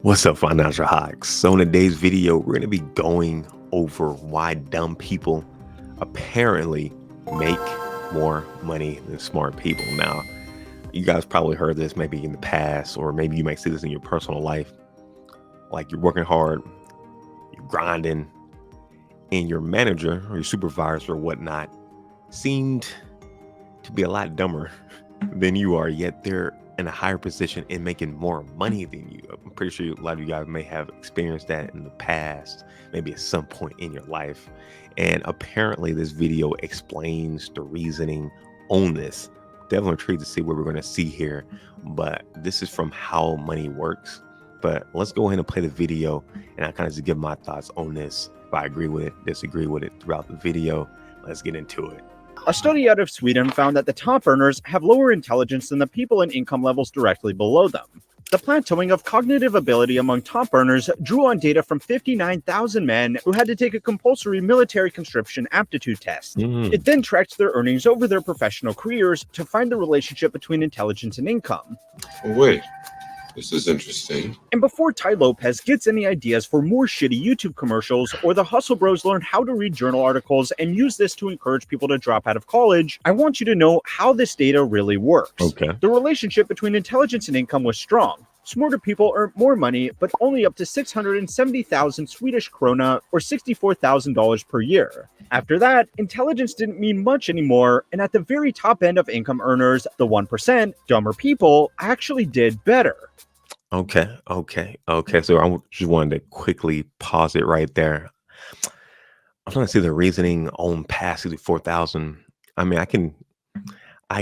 What's up, financial hacks? So in today's video, we're going to be going over why dumb people apparently make more money than smart people. Now, you guys probably heard this maybe in the past, or maybe you might see this in your personal life. Like you're working hard, you're grinding, and your manager or your supervisor or whatnot seemed to be a lot dumber than you are, yet they're in a higher position and making more money than you. I'm pretty sure a lot of you guys may have experienced that in the past, maybe at some point in your life. And apparently this video explains the reasoning on this. Definitely intrigued to see what we're going to see here, but this is from How Money Works. But let's go ahead and play the video, and I kind of just give my thoughts on this, if I agree with it, disagree with it throughout the video. Let's get into it. A study out of Sweden found that the top earners have lower intelligence than the people in income levels directly below them. The plateauing of cognitive ability among top earners drew on data from 59,000 men who had to take a compulsory military conscription aptitude test. It then tracked their earnings over their professional careers to find the relationship between intelligence and income. Wait, this is interesting. And before Ty Lopez gets any ideas for more shitty YouTube commercials, or the Hustle Bros learn how to read journal articles and use this to encourage people to drop out of college, I want you to know how this data really works. Okay. The relationship between intelligence and income was strong. Smarter people earn more money, but only up to 670,000 Swedish krona, or $64,000 per year. After that, intelligence didn't mean much anymore, and at the very top end of income earners, the 1%, dumber people, actually did better. Okay. So I just wanted to quickly pause it right there. I'm trying to see the reasoning on past 64,000. I mean, I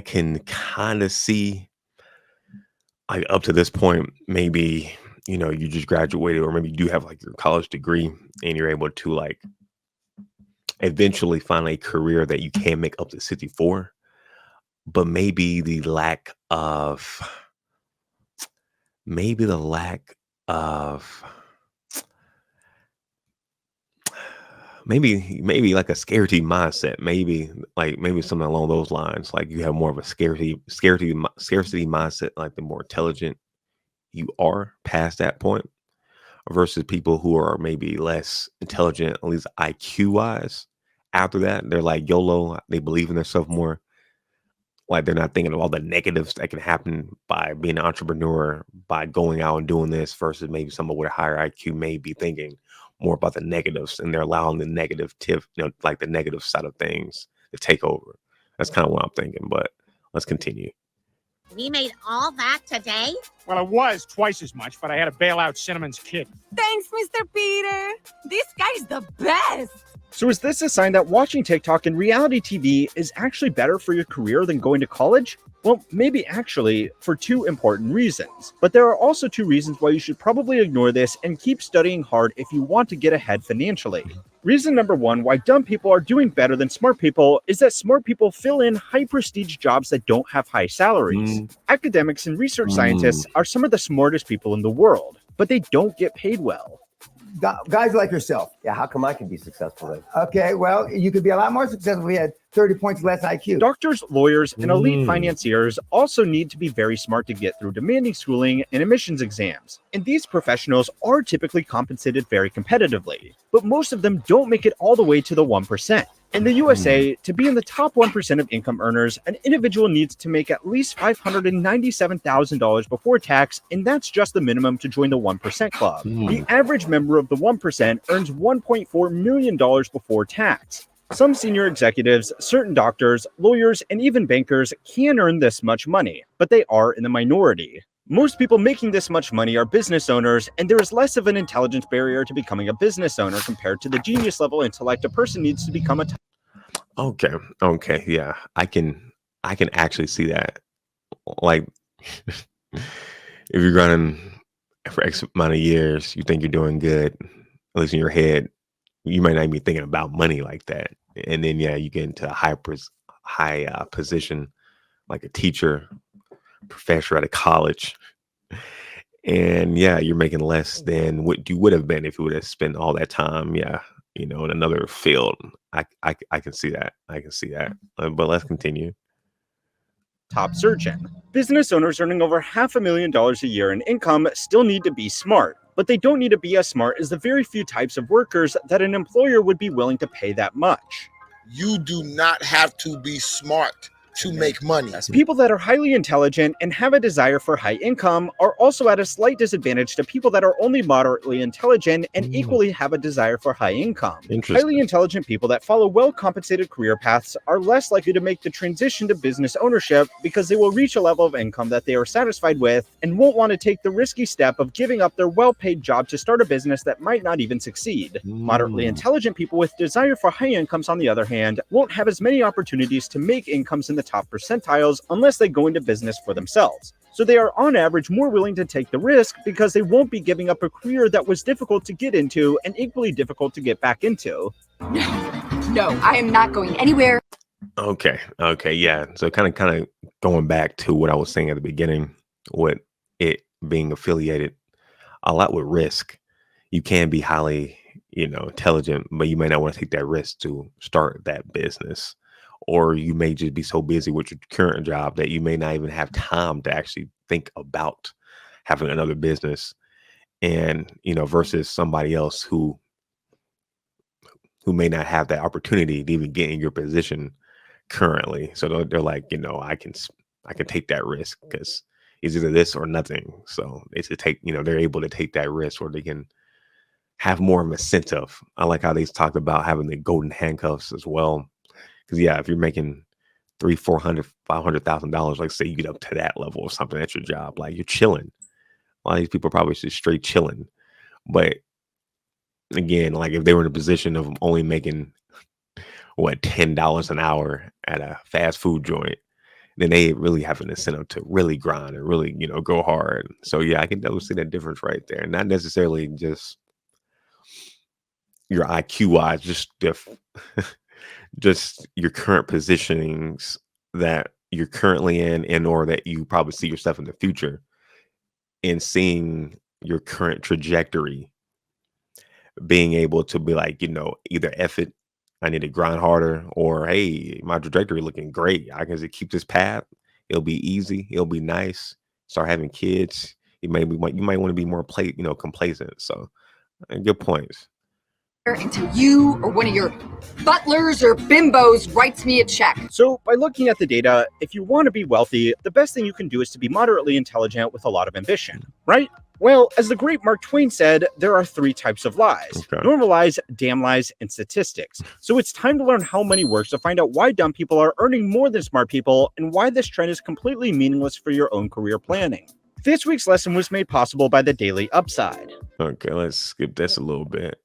can kind of see, like, up to this point, maybe, you just graduated, or maybe you do have like your college degree and you're able to like eventually find a career that you can make up to 64, but maybe the lack of maybe like a scarcity mindset, maybe something along those lines. Like you have more of a scarcity mindset, like the more intelligent you are past that point, versus people who are maybe less intelligent, at least IQ wise. After that, they're like YOLO, they believe in themselves more. Like they're not thinking of all the negatives that can happen by being an entrepreneur, by going out and doing this, versus maybe someone with a higher IQ may be thinking more about the negatives, and they're allowing the negative like the negative side of things to take over. That's kind of what I'm thinking, but let's continue. We made all that today? Well, it was twice as much, but I had to bail out Cinnamon's kid. Thanks, Mr. Peter. This guy's the best. So is this a sign that watching TikTok and reality TV is actually better for your career than going to college? Well, maybe actually, for two important reasons. But there are also two reasons why you should probably ignore this and keep studying hard if you want to get ahead financially. Reason number one why dumb people are doing better than smart people is that smart people fill in high prestige jobs that don't have high salaries. Academics and research scientists are some of the smartest people in the world, but they don't get paid well. Guys like yourself. Yeah, how come I can be successful then? Okay, well, you could be a lot more successful if we had 30 points less IQ. Doctors, lawyers, and elite financiers also need to be very smart to get through demanding schooling and admissions exams. And these professionals are typically compensated very competitively, but most of them don't make it all the way to the 1%. In the USA, to be in the top 1% of income earners, an individual needs to make at least $597,000 before tax, and that's just the minimum to join the 1% club. The average member of the 1% earns $1.4 million before tax. Some senior executives, certain doctors, lawyers, and even bankers can earn this much money, but they are in the minority. Most people making this much money are business owners, and there is less of an intelligence barrier to becoming a business owner compared to the genius level intellect a person needs to become a Okay, yeah, I can actually see that. Like, if you're running for X amount of years, you think you're doing good, at least in your head. You might not even be thinking about money like that, and then you get into a high position, like a teacher, professor at a college, and you're making less than what you would have been if you would have spent all that time in another field. I can see that. But let's continue. top surgeon. Business owners earning over $500,000 a year in income still need to be smart. but they don't need to be as smart as the very few types of workers that an employer would be willing to pay that much. You do not have to be smart to make money. People that are highly intelligent and have a desire for high income are also at a slight disadvantage to people that are only moderately intelligent and equally have a desire for high income. Highly intelligent people that follow well-compensated career paths are less likely to make the transition to business ownership because they will reach a level of income that they are satisfied with and won't want to take the risky step of giving up their well-paid job to start a business that might not even succeed. Moderately intelligent people with desire for high incomes, on the other hand, won't have as many opportunities to make incomes in the top percentiles unless they go into business for themselves. So they are on average more willing to take the risk because they won't be giving up a career that was difficult to get into and equally difficult to get back into. No, I am not going anywhere. Okay, yeah. So kind of going back to what I was saying at the beginning, with it being affiliated a lot with risk. You can be highly, intelligent, but you may not want to take that risk to start that business. Or you may just be so busy with your current job that you may not even have time to actually think about having another business. And, versus somebody else who may not have that opportunity to even get in your position currently. So they're like, I can take that risk because it's either this or nothing. So it's they're able to take that risk, or they can have more of an incentive. I like how they talked about having the golden handcuffs as well. Because if you're making $300,000, $400,000, $500,000, like say you get up to that level or something at your job, like you're chilling. A lot of these people are probably just straight chilling. But again, like if they were in a position of only making $10 an hour at a fast food joint, then they really have an incentive to really grind and really, go hard. So I can definitely see that difference right there. Not necessarily just your IQ wise, just your current positionings that you're currently in or that you probably see yourself in the future, and seeing your current trajectory, being able to be like, either F it, I need to grind harder, or hey, my trajectory looking great. I can just keep this path. It'll be easy. It'll be nice. Start having might you might want to be more complacent. So good points. Until you or one of your butlers or bimbos writes me a check. So by looking at the data, if you want to be wealthy, the best thing you can do is to be moderately intelligent with a lot of ambition, right? Well, as the great Mark Twain said, there are 3 types of lies: normal lies, damn lies, and statistics. So it's time to learn how money works to find out why dumb people are earning more than smart people and why this trend is completely meaningless for your own career planning. This week's lesson was made possible by the Daily Upside. Okay, let's skip this a little bit.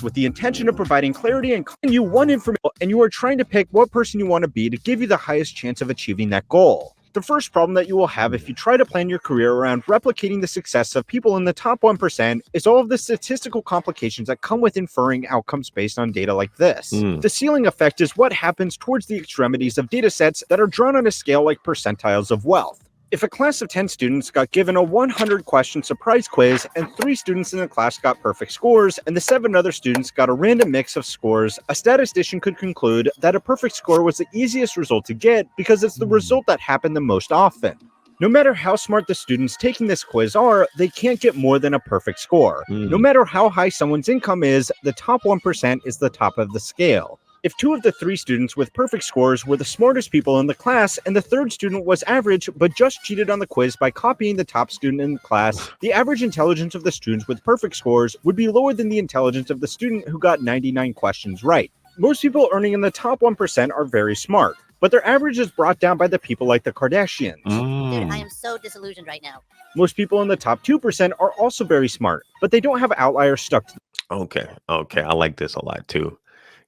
With the intention of providing clarity and you one information, and you are trying to pick what person you want to be to give you the highest chance of achieving that goal. The first problem that you will have if you try to plan your career around replicating the success of people in the top 1% is all of the statistical complications that come with inferring outcomes based on data like this. The ceiling effect is what happens towards the extremities of data sets that are drawn on a scale like percentiles of wealth. If a class of 10 students got given a 100-question surprise quiz and 3 students in the class got perfect scores and the 7 other students got a random mix of scores, a statistician could conclude that a perfect score was the easiest result to get because it's the result that happened the most often. No matter how smart the students taking this quiz are, they can't get more than a perfect score. No matter how high someone's income is, the top 1% is the top of the scale. If 2 of the 3 students with perfect scores were the smartest people in the class and the 3rd student was average but just cheated on the quiz by copying the top student in the class, the average intelligence of the students with perfect scores would be lower than the intelligence of the student who got 99 questions right. Most people earning in the top 1% are very smart, but their average is brought down by the people like the Kardashians. Dude, I am so disillusioned right now. Most people in the top 2% are also very smart, but they don't have outliers stuck to them. Okay, I like this a lot too.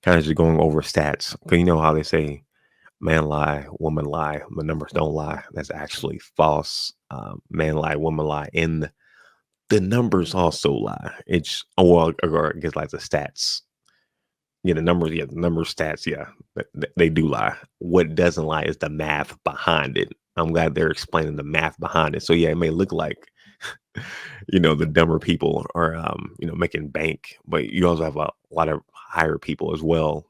Kind of just going over stats, because you know how they say man lie, woman lie, but numbers don't lie. That's actually false. Man lie, woman lie, and the numbers also lie. It's or I guess like the stats. The numbers, the numbers, stats, they do lie. What doesn't lie is the math behind it. I'm glad they're explaining the math behind it. So it may look like the dumber people are making bank, but you also have a lot of higher people as well,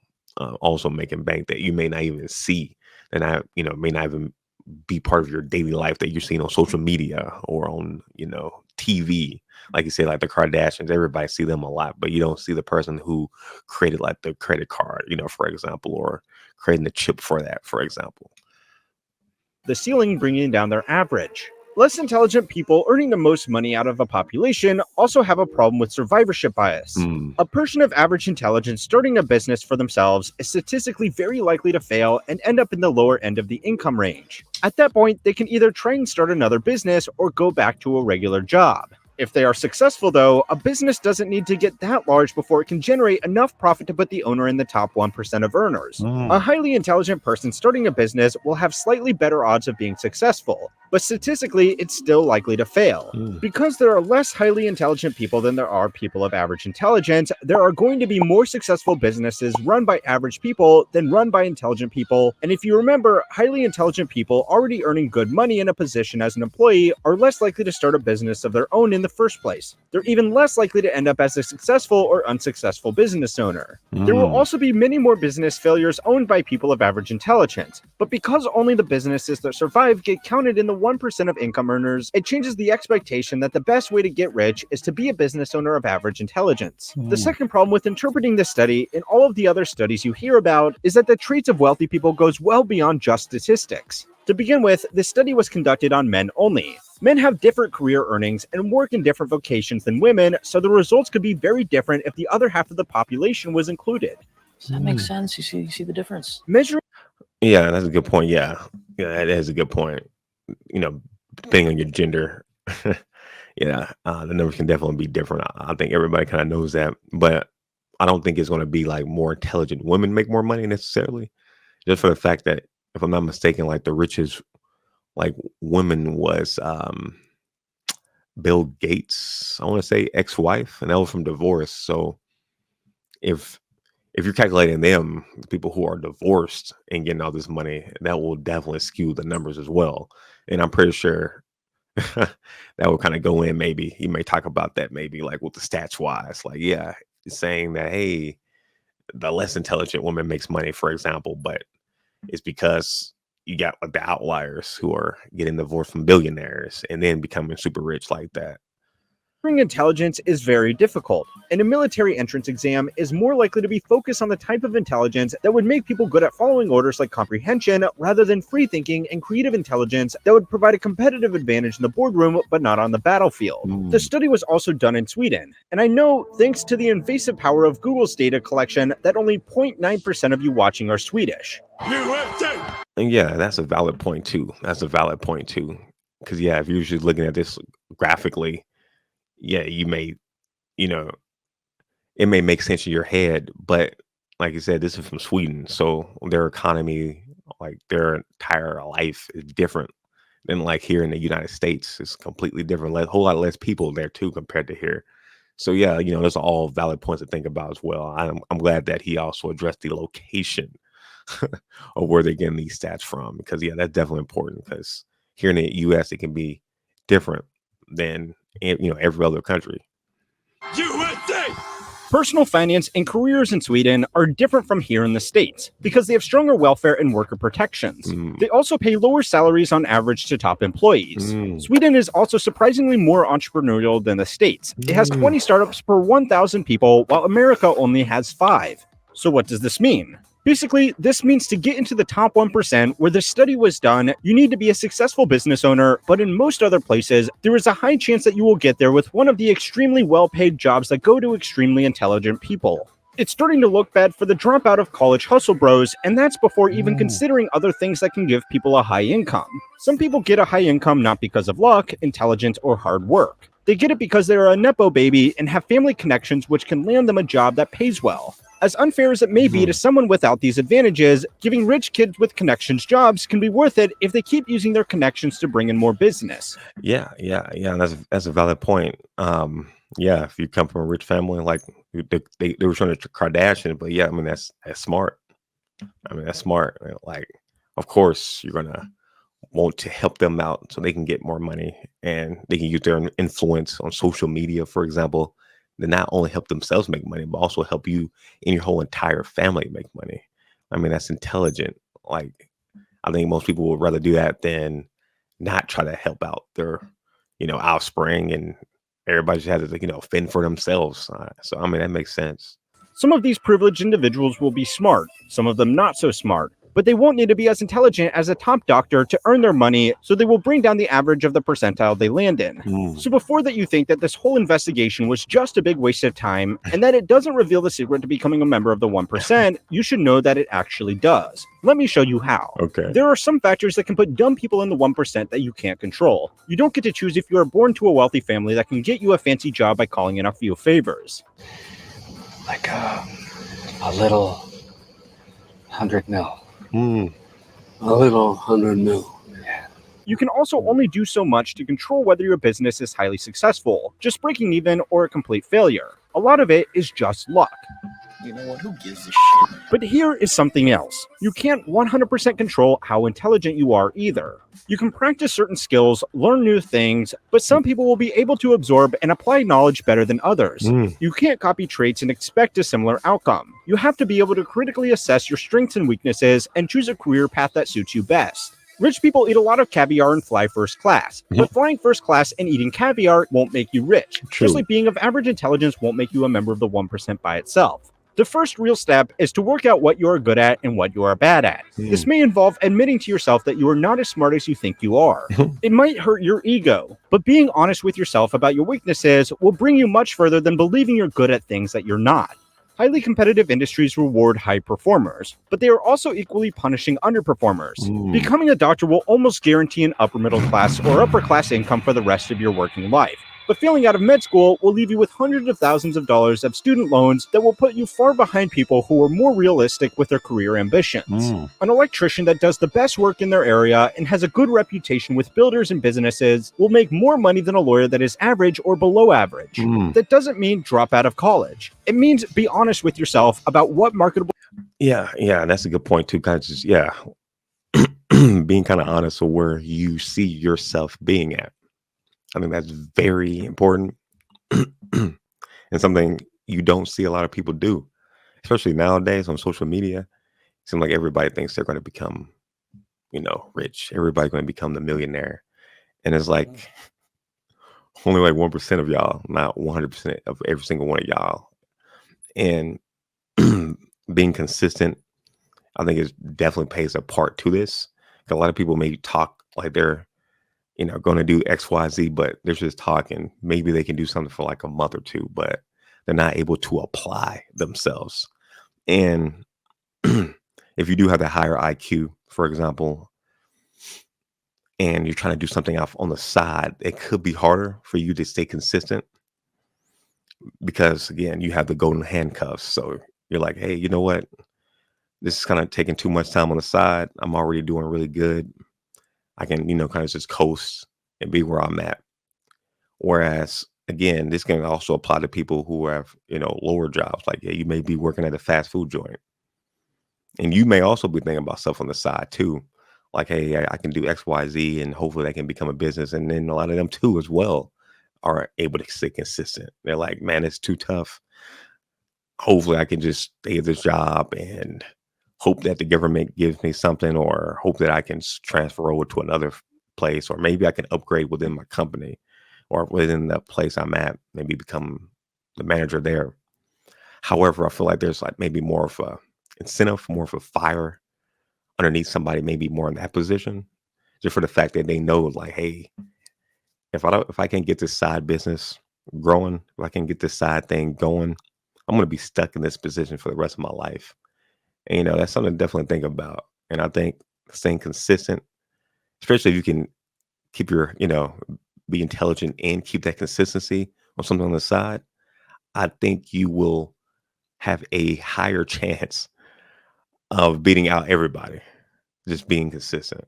also making bank that you may not even see, and may not even be part of your daily life that you're seeing on social media or on, TV. Like you say, like the Kardashians, everybody see them a lot, but you don't see the person who created like the credit card, for example, or creating the chip for that, for example. The ceiling bringing down their average. Less intelligent people earning the most money out of a population also have a problem with survivorship bias. A person of average intelligence starting a business for themselves is statistically very likely to fail and end up in the lower end of the income range. At that point, they can either try and start another business or go back to a regular job. If they are successful, though, a business doesn't need to get that large before it can generate enough profit to put the owner in the top 1% of earners. A highly intelligent person starting a business will have slightly better odds of being successful, but statistically, it's still likely to fail. Because there are less highly intelligent people than there are people of average intelligence, there are going to be more successful businesses run by average people than run by intelligent people. And if you remember, highly intelligent people already earning good money in a position as an employee are less likely to start a business of their own in the first place. They're even less likely to end up as a successful or unsuccessful business owner. There will also be many more business failures owned by people of average intelligence. But because only the businesses that survive get counted in the 1% of income earners, it changes the expectation that the best way to get rich is to be a business owner of average intelligence. The second problem with interpreting this study and all of the other studies you hear about is that the traits of wealthy people goes well beyond just statistics. To begin with, this study was conducted on men only. Men have different career earnings and work in different vocations than women, so the results could be very different if the other half of the population was included. Does that make sense? You see the difference? Measuring Yeah, that's a good point. Yeah, that is a good point. Depending on your gender, the numbers can definitely be different. I think everybody kind of knows that, but I don't think it's going to be like more intelligent women make more money necessarily, just for the fact that, if I'm not mistaken, like the richest like woman was Bill Gates, I want to say ex-wife, and that was from divorce. So if you're calculating them, people who are divorced and getting all this money, that will definitely skew the numbers as well. And I'm pretty sure that will kind of go in. Maybe you may talk about that, maybe like with the stats wise, like, yeah, saying that, hey, the less intelligent woman makes money, for example, but it's because you got like the outliers who are getting divorced from billionaires and then becoming super rich like that. intelligence is very difficult, and a military entrance exam is more likely to be focused on the type of intelligence that would make people good at following orders like comprehension, rather than free thinking and creative intelligence that would provide a competitive advantage in the boardroom but not on the battlefield. The study was also done in Sweden, and I know, thanks to the invasive power of Google's data collection, that only 0.9% of you watching are Swedish. And yeah, that's a valid point too. Because yeah, if you're usually looking at this graphically, yeah, you may, it may make sense in your head, but like you said, this is from Sweden, so their economy, like their entire life, is different than like here in the United States. It's completely different. A whole lot less people there too compared to here. So yeah, those are all valid points to think about as well. I'm glad that he also addressed the location of where they're getting these stats from, because yeah, that's definitely important, because here in the US it can be different than every other country. USA! Personal finance and careers in Sweden are different from here in the States because they have stronger welfare and worker protections. They also pay lower salaries on average to top employees. Sweden is also surprisingly more entrepreneurial than the States. It has 20 startups per 1,000 people, while America only has 5. So what does this mean? Basically, this means to get into the top 1% where the study was done, you need to be a successful business owner, but in most other places, there is a high chance that you will get there with one of the extremely well-paid jobs that go to extremely intelligent people. It's starting to look bad for the dropout of college hustle bros, and that's before even considering other things that can give people a high income. Some people get a high income not because of luck, intelligence, or hard work. They get it because they're a Nepo baby and have family connections which can land them a job that pays well. As unfair as it may be to someone without these advantages, giving rich kids with connections jobs can be worth it if they keep using their connections to bring in more business. Yeah. That's a valid point. Yeah, if you come from a rich family, like they were trying to Kardashian, but yeah, I mean that's smart. That's smart. Like, of course, you're gonna want to help them out so they can get more money and they can use their influence on social media, for example, to not only help themselves make money, but also help you and your whole entire family make money. That's intelligent. Like, I think most people would rather do that than not try to help out their, offspring, and everybody just has to, fend for themselves. So, I mean, that makes sense. Some of these privileged individuals will be smart, some of them not so smart, but they won't need to be as intelligent as a top doctor to earn their money, so they will bring down the average of the percentile they land in. So before that you think that this whole investigation was just a big waste of time and that it doesn't reveal the secret to becoming a member of the 1%, you should know that it actually does. Let me show you how. Okay. There are some factors that can put dumb people in the 1% that you can't control. You don't get to choose if you are born to a wealthy family that can get you a fancy job by calling in a few favors. Like a little 100 mil. A little 100 mil. You can also only do so much to control whether your business is highly successful, just breaking even, or a complete failure. A lot of it is just luck. You know what? Who gives a shit? But here is something else. You can't 100% control how intelligent you are either. You can practice certain skills, learn new things, but some people will be able to absorb and apply knowledge better than others. You can't copy traits and expect a similar outcome. You have to be able to critically assess your strengths and weaknesses and choose a career path that suits you best. Rich people eat a lot of caviar and fly first class, but flying first class and eating caviar won't make you rich. Just like being of average intelligence won't make you a member of the 1% by itself. The first real step is to work out what you are good at and what you are bad at. This may involve admitting to yourself that you are not as smart as you think you are. It might hurt your ego, but being honest with yourself about your weaknesses will bring you much further than believing you're good at things that you're not. Highly competitive industries reward high performers, but they are also equally punishing underperformers. Becoming a doctor will almost guarantee an upper middle class or upper class income for the rest of your working life. But failing out of med school will leave you with hundreds of thousands of dollars of student loans that will put you far behind people who are more realistic with their career ambitions. An electrician that does the best work in their area and has a good reputation with builders and businesses will make more money than a lawyer that is average or below average. That doesn't mean drop out of college. It means be honest with yourself about what marketable... Yeah, that's a good point too. Kind of just, being kind of honest with where you see yourself being at. I think that's very important and something you don't see a lot of people do, especially nowadays on social media. It seems like everybody thinks they're going to become, rich. Everybody's going to become the millionaire. And it's like only like 1% of y'all, not 100% of every single one of y'all. And being consistent, I think it definitely plays a part to this. A lot of people maybe talk like they're going to do X, Y, Z, but they're just talking. Maybe they can do something for like a month or two, but they're not able to apply themselves. And if you do have that higher IQ, for example, and you're trying to do something off on the side, it could be harder for you to stay consistent because, again, you have the golden handcuffs. So you're like, hey, you know what? This is kind of taking too much time on the side. I'm already doing really good. I can, kind of just coast and be where I'm at. Whereas, again, this can also apply to people who have, lower jobs. Like, you may be working at a fast food joint. And you may also be thinking about stuff on the side, too. Like, hey, I can do X, Y, Z, and hopefully that can become a business. And then a lot of them, too, as well, are able to stay consistent. They're like, man, it's too tough. Hopefully I can just stay at this job and hope that the government gives me something, or hope that I can transfer over to another place, or maybe I can upgrade within my company or within the place I'm at, maybe become the manager there. However, I feel like there's like maybe more of a incentive, more of a fire underneath somebody, maybe more in that position, just for the fact that they know, like, hey, if I can get this side business growing, if I can get this side thing going, I'm going to be stuck in this position for the rest of my life. And, that's something to definitely think about. And I think staying consistent, especially if you can keep your, be intelligent and keep that consistency on something on the side, I think you will have a higher chance of beating out everybody, just being consistent.